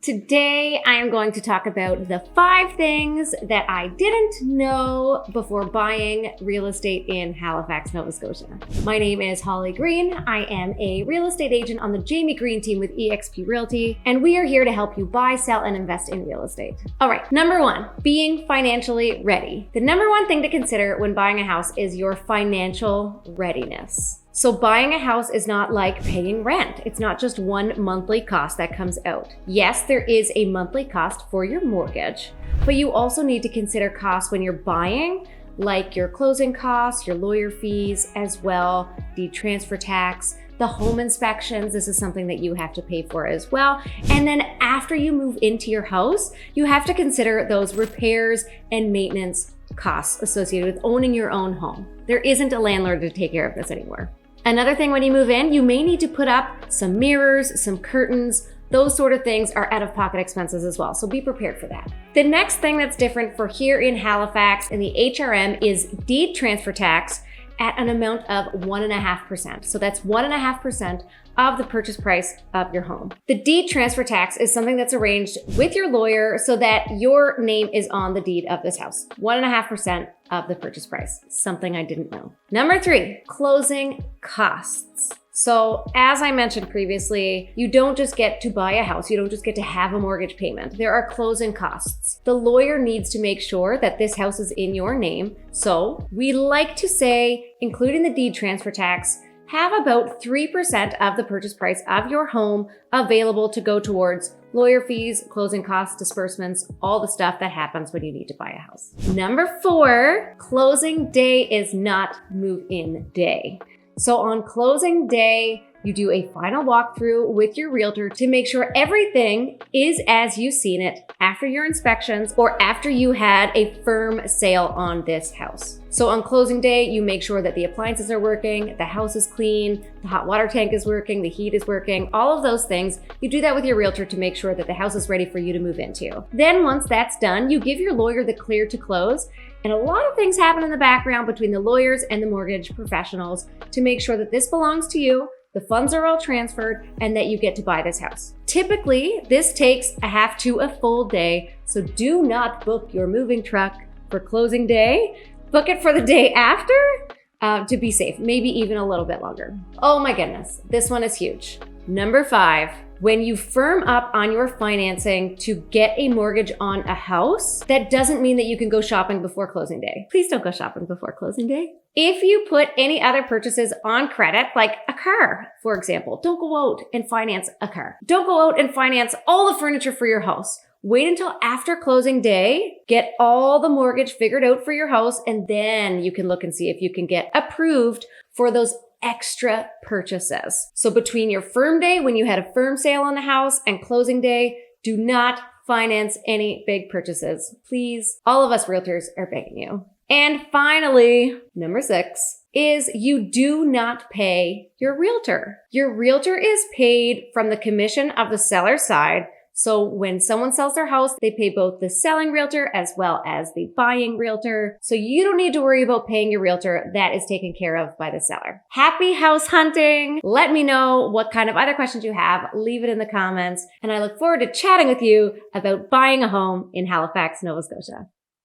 Today, I am going to talk about the 5 things that I didn't know before buying real estate in Halifax, Nova Scotia. My name is Holly Green. I am a real estate agent on the Jamie Green team with eXp Realty, and we are here to help you buy, sell, and invest in real estate. All right, number 1, being financially ready. The number 1 thing to consider when buying a house is your financial readiness. So buying a house is not like paying rent. It's not just one monthly cost that comes out. Yes, there is a monthly cost for your mortgage, but you also need to consider costs when you're buying, like your closing costs, your lawyer fees as well, the transfer tax, the home inspections. This is something that you have to pay for as well. And then after you move into your house, you have to consider those repairs and maintenance costs associated with owning your own home. There isn't a landlord to take care of this anymore. Another thing, when you move in, you may need to put up some mirrors, some curtains. Those sort of things are out-of-pocket expenses as well, so be prepared for that. The next thing that's different for here in Halifax in the HRM is deed transfer tax at an amount of 1.5%. So that's 1.5% of the purchase price of your home. The deed transfer tax is something that's arranged with your lawyer so that your name is on the deed of this house. 1.5% of the purchase price, something I didn't know. Number 3, closing costs. So as I mentioned previously, you don't just get to buy a house. You don't just get to have a mortgage payment. There are closing costs. The lawyer needs to make sure that this house is in your name. So we like to say, including the deed transfer tax, have about 3% of the purchase price of your home available to go towards lawyer fees, closing costs, disbursements, all the stuff that happens when you need to buy a house. Number 4, closing day is not move-in day. So on closing day, you do a final walkthrough with your realtor to make sure everything is as you've seen it after your inspections or after you had a firm sale on this house. So on closing day, you make sure that the appliances are working, the house is clean, the hot water tank is working, the heat is working, all of those things. You do that with your realtor to make sure that the house is ready for you to move into. Then once that's done, you give your lawyer the clear to close. And a lot of things happen in the background between the lawyers and the mortgage professionals to make sure that this belongs to you, the funds are all transferred, and that you get to buy this house. Typically, this takes a half to a full day, so do not book your moving truck for closing day. Book it for the day after to be safe, maybe even a little bit longer. Oh my goodness, this one is huge. Number 5, when you firm up on your financing to get a mortgage on a house, that doesn't mean that you can go shopping before closing day. Please don't go shopping before closing day. If you put any other purchases on credit, like a car, for example, don't go out and finance a car. Don't go out and finance all the furniture for your house. Wait until after closing day, get all the mortgage figured out for your house, and then you can look and see if you can get approved for those extra purchases. So between your firm day, when you had a firm sale on the house, and closing day, do not finance any big purchases. Please, all of us realtors are begging you. And finally, number 6 is you do not pay your realtor. Your realtor is paid from the commission of the seller's side. So when someone sells their house, they pay both the selling realtor as well as the buying realtor. So you don't need to worry about paying your realtor. That is taken care of by the seller. Happy house hunting. Let me know what kind of other questions you have. Leave it in the comments. And I look forward to chatting with you about buying a home in Halifax, Nova Scotia.